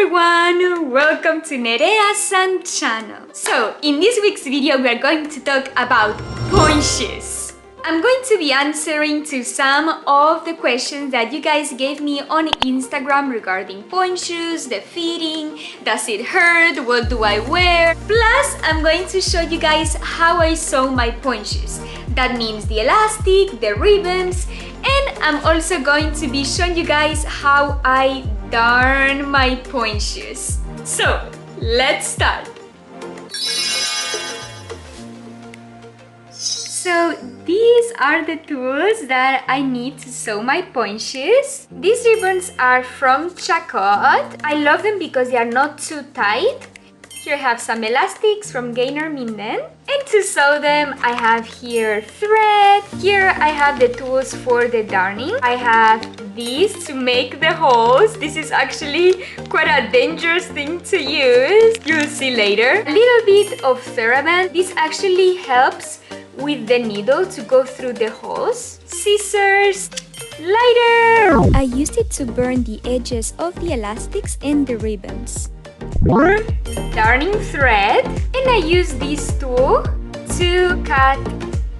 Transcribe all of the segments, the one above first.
everyone! Welcome to Nerea-san channel. So, in this week's video, we are going to talk about pointe shoes. I'm going to be answering to some of the questions that you guys gave me on Instagram regarding pointe shoes, the fitting, does it hurt, what do I wear? Plus, I'm going to show you guys how I sew my pointe shoes. That means the elastic, the ribbons, and I'm also going to be showing you guys how I darn my pointe shoes. So, let's start. So these are the tools that I need to sew my pointe shoes. These ribbons are from Chacot. I love them because they are not too tight. Here I have some elastics from Gainer Minden. And to sew them, I have here thread. Here I have the tools for the darning. I have these to make the holes. This is actually quite a dangerous thing to use. You'll see later. A little bit of TheraBand. This actually helps with the needle to go through the holes. Scissors. Lighter. I used it to burn the edges of the elastics and the ribbons. Darning thread, and I use this tool to cut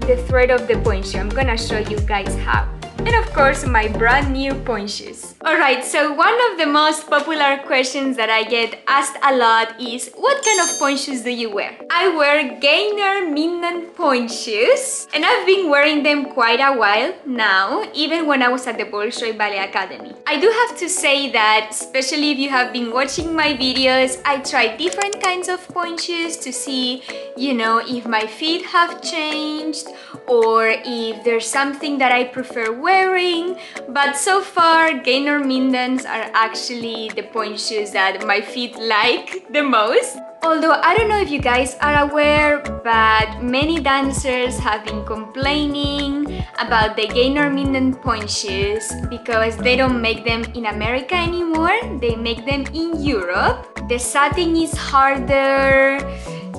the thread of the pointe shoe. I'm gonna show you guys how. And of course, my brand new pointe shoes. Alright, so one of the most popular questions that I get asked a lot is, what kind of pointe shoes do you wear? I wear Gainer Minden pointe shoes, and I've been wearing them quite a while now, even when I was at the Bolshoi Ballet Academy. I do have to say that, especially if you have been watching my videos, I tried different kinds of pointe shoes to see, if my feet have changed or if there's something that I prefer wearing, but so far Gainer Mindens are actually the pointe shoes that my feet like the most. Although I don't know if you guys are aware, but many dancers have been complaining about the Gainer Minden pointe shoes because they don't make them in America anymore, they make them in Europe. The satin is harder,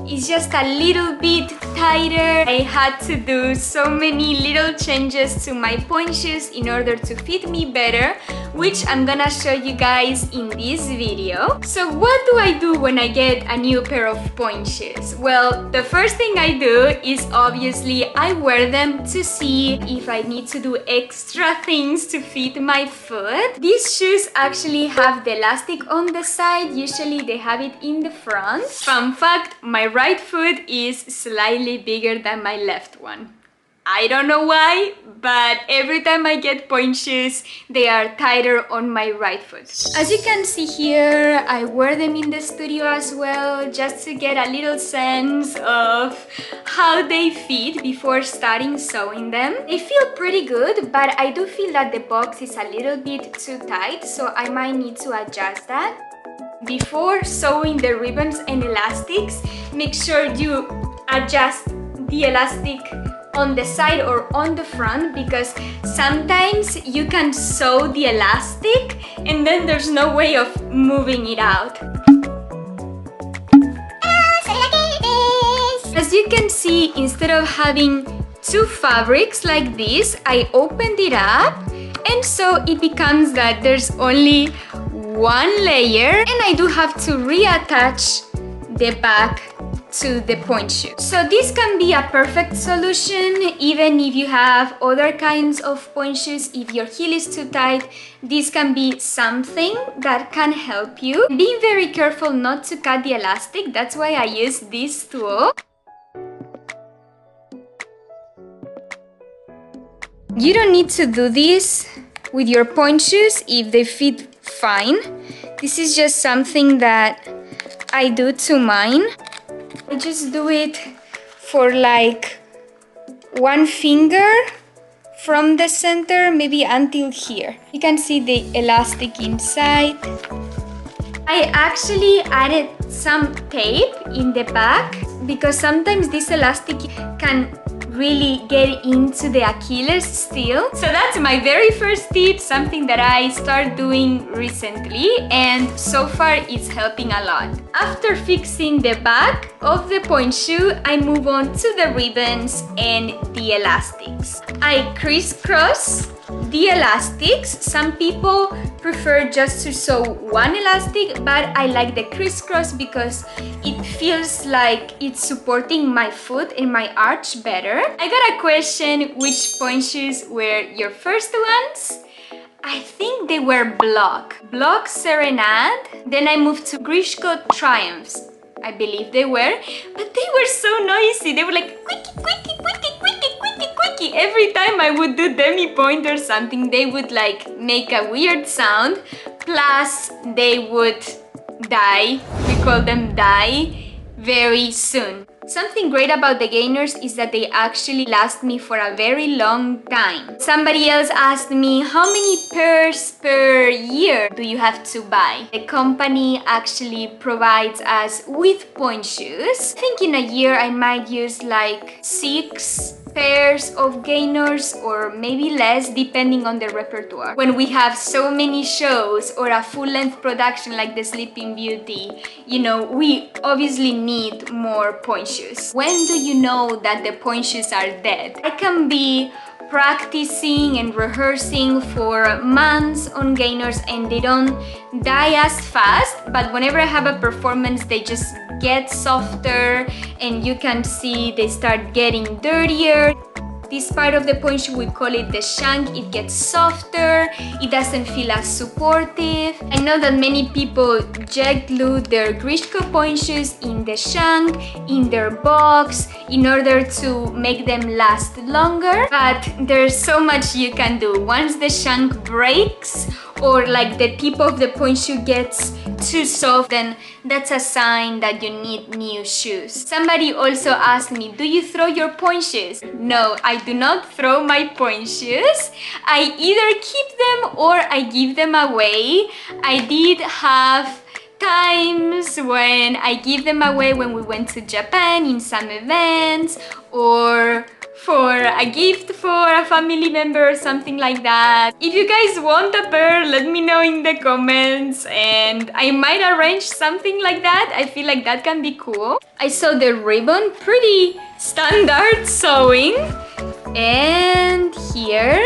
it's just a little bit tighter. I had to do so many little changes to my pointe shoes in order to fit me better, which I'm gonna show you guys in this video. So what do I do when I get a new pair of pointe shoes? Well, the first thing I do is obviously I wear them to see if I need to do extra things to fit my foot. These shoes actually have the elastic on the side. Usually they have it in the front. Fun fact, my right foot is slightly bigger than my left one. I don't know why, but every time I get pointe shoes, they are tighter on my right foot. As you can see here, I wear them in the studio as well, just to get a little sense of how they fit before starting sewing them. They feel pretty good, but I do feel that the box is a little bit too tight, so I might need to adjust that. Before sewing the ribbons and elastics, make sure you adjust the elastic on the side or on the front, because sometimes you can sew the elastic and then there's no way of moving it out. As you can see, instead of having two fabrics like this, I opened it up, and so it becomes that there's only one layer, and I do have to reattach the back to the pointe shoe. So this can be a perfect solution even if you have other kinds of pointe shoes. If your heel is too tight, this can be something that can help you. Being very careful not to cut the elastic, that's why I use this tool. You don't need to do this with your pointe shoes if they fit fine. This is just something that I do to mine. I just do it for like one finger from the center, maybe until here. You can see the elastic inside. I actually added some tape in the back because sometimes this elastic can really get into the Achilles still. So that's my very first tip, something that I started doing recently, and so far it's helping a lot. After fixing the back of the pointe shoe, I move on to the ribbons and the elastics. I crisscross the elastics. Some people prefer just to sew one elastic, but I like the crisscross because it feels like it's supporting my foot and my arch better. I got a question, which point shoes were your first ones? I think they were Block Serenade. Then I moved to Grishko Triumphs. I believe they were, but they were so noisy. They were like quickie, quickie, quickie, quickie, quickie, quickie. Every time I would do demi-point or something, they would like make a weird sound. Plus, they would die. We call them die very soon. Something great about the gainers is that they actually last me for a very long time. Somebody else asked me, how many pairs per year do you have to buy? The company actually provides us with point shoes. I think in a year I might use like 6 pairs of gainers or maybe less depending on the repertoire. When we have so many shows or a full-length production like the Sleeping Beauty, you know, we obviously need more point shoes. When do you know that the point shoes are dead? I can be practicing and rehearsing for months on gainers and they don't die as fast, but whenever I have a performance they just get softer and you can see they start getting dirtier. This part of the point shoe, we call it the shank. It gets softer, it doesn't feel as supportive. I know that many people jet glue their Grishko point shoes in the shank, in their box, in order to make them last longer. But there's so much you can do. Once the shank breaks or like the tip of the point shoe gets too soft, then that's a sign that you need new shoes. Somebody also asked me, do you throw your point shoes? No, I do not throw my point shoes. I either keep them or I give them away. I did have times when I give them away when we went to Japan in some events or for a gift for a family member or something like that. If you guys want a pair, let me know in the comments and I might arrange something like that. I feel like that can be cool. I sew the ribbon, pretty standard sewing. And here,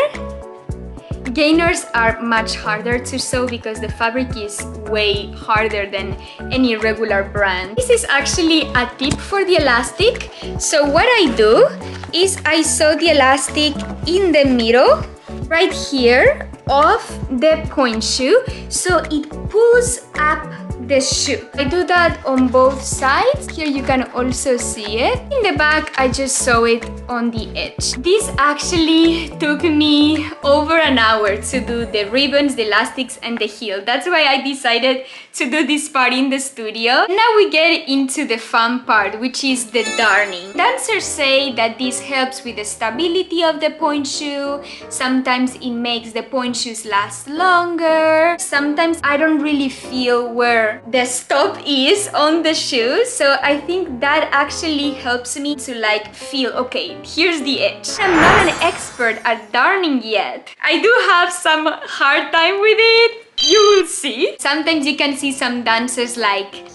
gainers are much harder to sew because the fabric is way harder than any regular brand. This is actually a tip for the elastic. So what I do is I sew the elastic in the middle, right here, of the point shoe, so it pulls up the shoe. I do that on both sides. Here you can also see it. In the back, I just sew it on the edge. This actually took me over an hour to do the ribbons, the elastics, and the heel. That's why I decided to do this part in the studio. Now we get into the fun part, which is the darning. Dancers say that this helps with the stability of the point shoe. Sometimes it makes the point shoes last longer. Sometimes I don't really feel where the stop is on the shoe, so I think that actually helps me to like feel, okay, here's the edge. I'm not an expert at darning yet. I do have some hard time with it. You will see. Sometimes you can see some dancers like,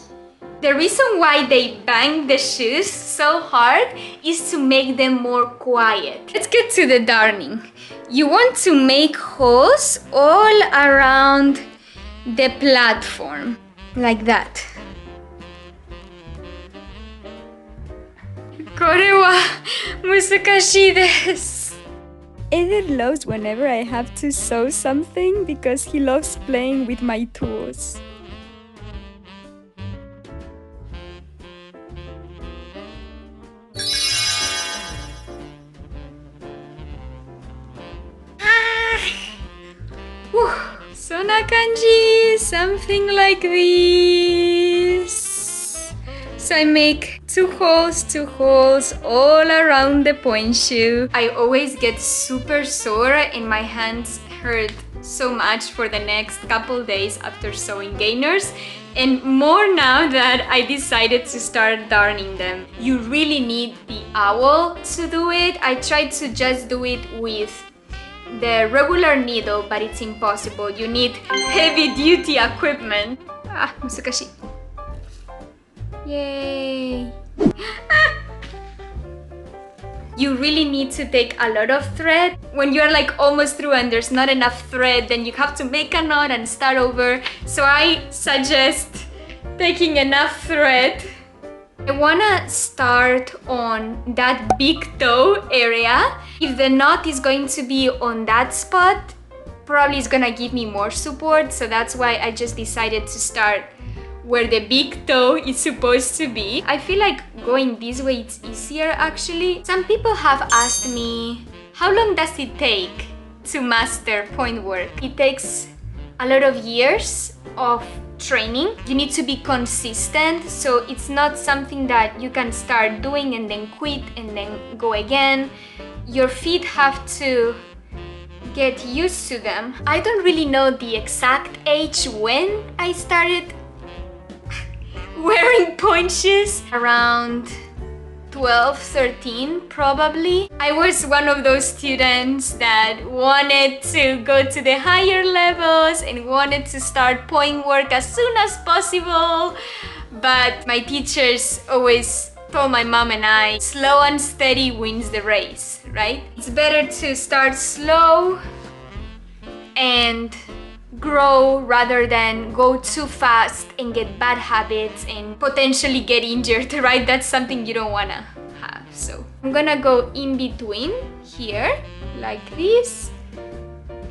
the reason why they bang the shoes so hard is to make them more quiet. Let's get to the darning. You want to make holes all around the platform, like that. これは難しいです。Edith loves whenever I have to sew something because he loves playing with my tools. So んな感じ something like this. So I make two holes all around the point shoe. I always get super sore and my hands hurt so much for the next couple days after sewing gainers, and more now that I decided to start darning them. You really need the owl to do it. I tried to just do it with the regular needle, but it's impossible. You need heavy duty equipment. 難しい。Yay! you really need to take a lot of thread. When you're like almost through and there's not enough thread, then you have to make a knot and start over. So I suggest taking enough thread. I wanna start on that big toe area. If the knot is going to be on that spot, probably it's gonna give me more support. So that's why I just decided to start where the big toe is supposed to be. I feel like going this way it's easier actually. Some people have asked me, how long does it take to master point work? It takes a lot of years of training. You need to be consistent, so it's not something that you can start doing and then quit and then go again. Your feet have to get used to them. I don't really know the exact age when I started wearing point shoes, around 12, 13 probably. I was one of those students that wanted to go to the higher levels and wanted to start point work as soon as possible. But my teachers always told my mom and I, slow and steady wins the race, right? It's better to start slow and grow rather than go too fast and get bad habits and potentially get injured, right? That's something you don't wanna have. So I'm gonna go in between here like this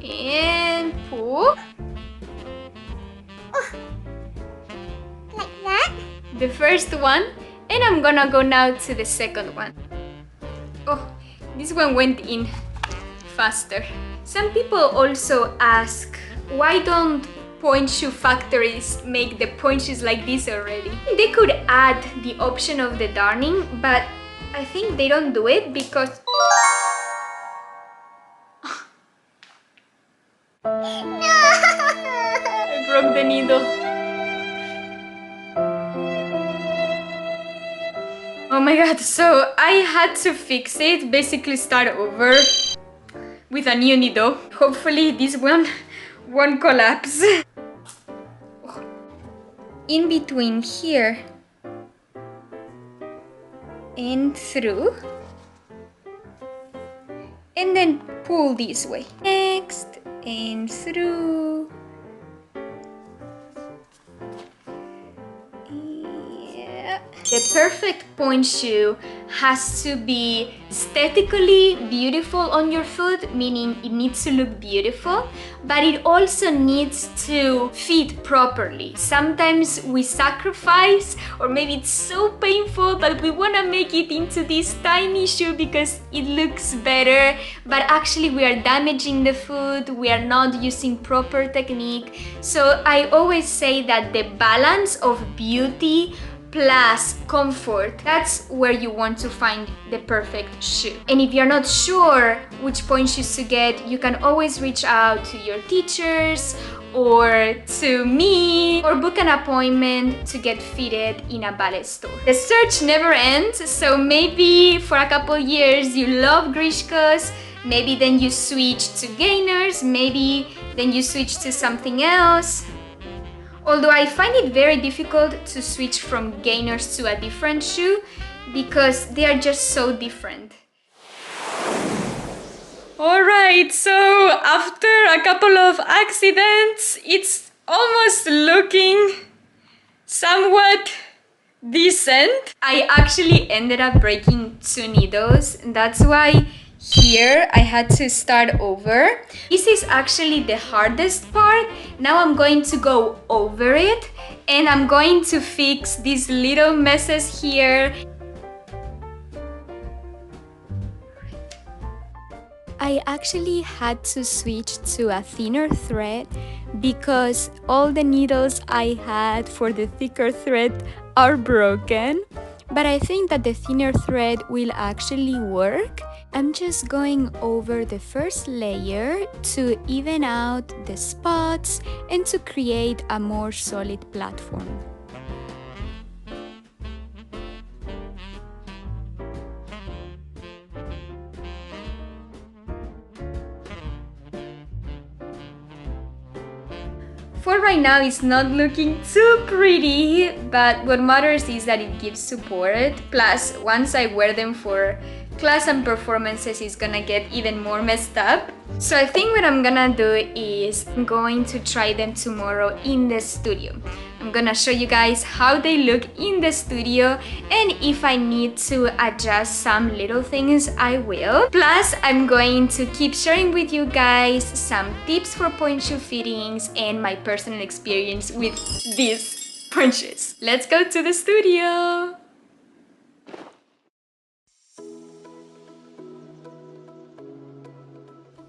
and pull. Like that? The first one, and I'm gonna go now to the second one. Oh, this one went in faster. Some people also ask, why don't point shoe factories make the point shoes like this already? They could add the option of the darning, but I think they don't do it because No! I broke the needle. Oh my god, so I had to fix it, basically start over with a new needle. Hopefully this one won't collapse. In between here and through, and then pull this way. Next and through. Yeah. The perfect point shoe has to be aesthetically beautiful on your foot, meaning it needs to look beautiful, but it also needs to fit properly. Sometimes we sacrifice, or maybe it's so painful, but we want to make it into this tiny shoe because it looks better, but actually we are damaging the foot, we are not using proper technique. So I always say that the balance of beauty plus comfort, that's where you want to find the perfect shoe. And if you're not sure which point shoes to get, you can always reach out to your teachers or to me, or book an appointment to get fitted in a ballet store. The search never ends, so maybe for a couple years you love Grishkos, maybe then you switch to gainers, maybe then you switch to something else. Although I find it very difficult to switch from gainers to a different shoe because they are just so different. Alright, so after a couple of accidents, it's almost looking somewhat decent. I actually ended up breaking 2 needles, and that's why here I had to start over. This is actually the hardest part. Now I'm going to go over it and I'm going to fix these little messes here. I actually had to switch to a thinner thread because all the needles I had for the thicker thread are broken. But I think that the thinner thread will actually work. I'm just going over the first layer to even out the spots and to create a more solid platform. For right now, it's not looking too pretty, but what matters is that it gives support. Plus, once I wear them for class and performances is gonna get even more messed up. So I think what I'm gonna do is I'm going to try them tomorrow in the studio. I'm gonna show you guys how they look in the studio, and if I need to adjust some little things, I will. Plus, I'm going to keep sharing with you guys some tips for pointe shoe fittings and my personal experience with these pointe shoes. Let's go to the studio!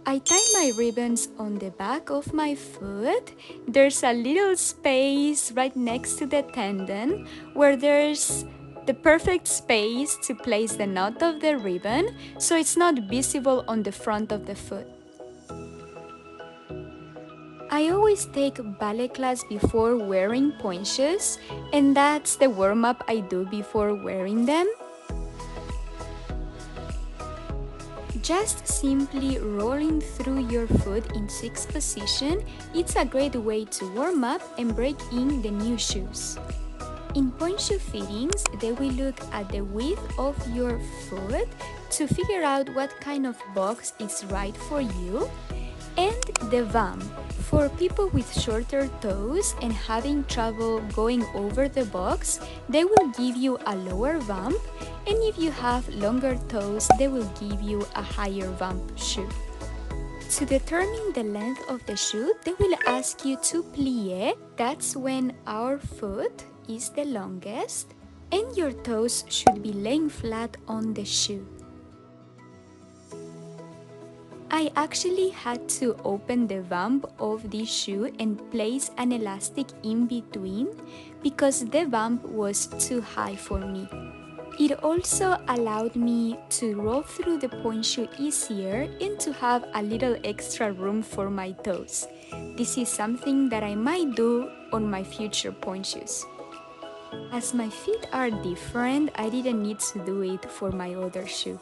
I tie my ribbons on the back of my foot. There's a little space right next to the tendon where there's the perfect space to place the knot of the ribbon so it's not visible on the front of the foot. I always take ballet class before wearing pointe shoes, and that's the warm-up I do before wearing them. Just simply rolling through your foot in 6 position, it's a great way to warm up and break in the new shoes. In pointe shoe fittings, they will look at the width of your foot to figure out what kind of box is right for you, and the bump. For people with shorter toes and having trouble going over the box, they will give you a lower bump, and if you have longer toes, they will give you a higher bump shoe. To determine the length of the shoe, they will ask you to plie. That's when our foot is the longest, and your toes should be laying flat on the shoe. I actually had to open the bump of this shoe and place an elastic in between because the bump was too high for me. It also allowed me to roll through the pointe shoe easier and to have a little extra room for my toes. This is something that I might do on my future pointe shoes. As my feet are different, I didn't need to do it for my other shoe.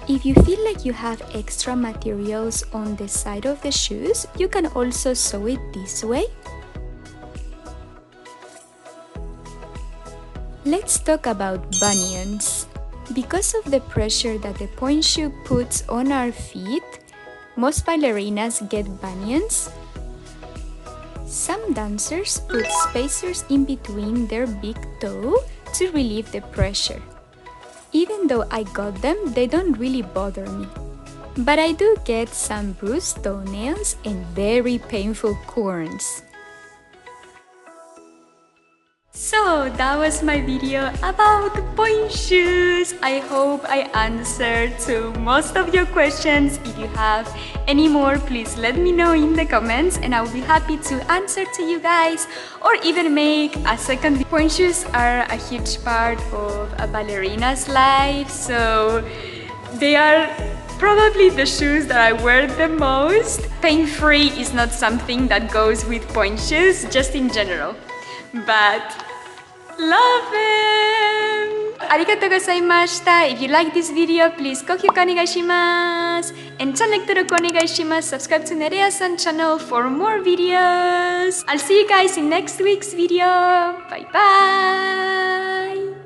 If you feel like you have extra materials on the side of the shoes, you can also sew it this way. Let's talk about bunions. Because of the pressure that the pointe shoe puts on our feet, most ballerinas get bunions. Some dancers put spacers in between their big toe to relieve the pressure. Even though I got them, they don't really bother me. But I do get some bruised toenails and very painful corns. So that was my video about pointe shoes. I hope I answered to most of your questions. If you have any more, please let me know in the comments and I will be happy to answer to you guys or even make a second video. Pointe shoes are a huge part of a ballerina's life, so they are probably the shoes that I wear the most. Pain-free is not something that goes with pointe shoes, just in general. But love them! ありがとうございました。If you like this video, please 高評価お願いします。And チャンネル登録お願いします。Subscribe to nereasan channel for more videos. I'll see you guys in next week's video. Bye bye!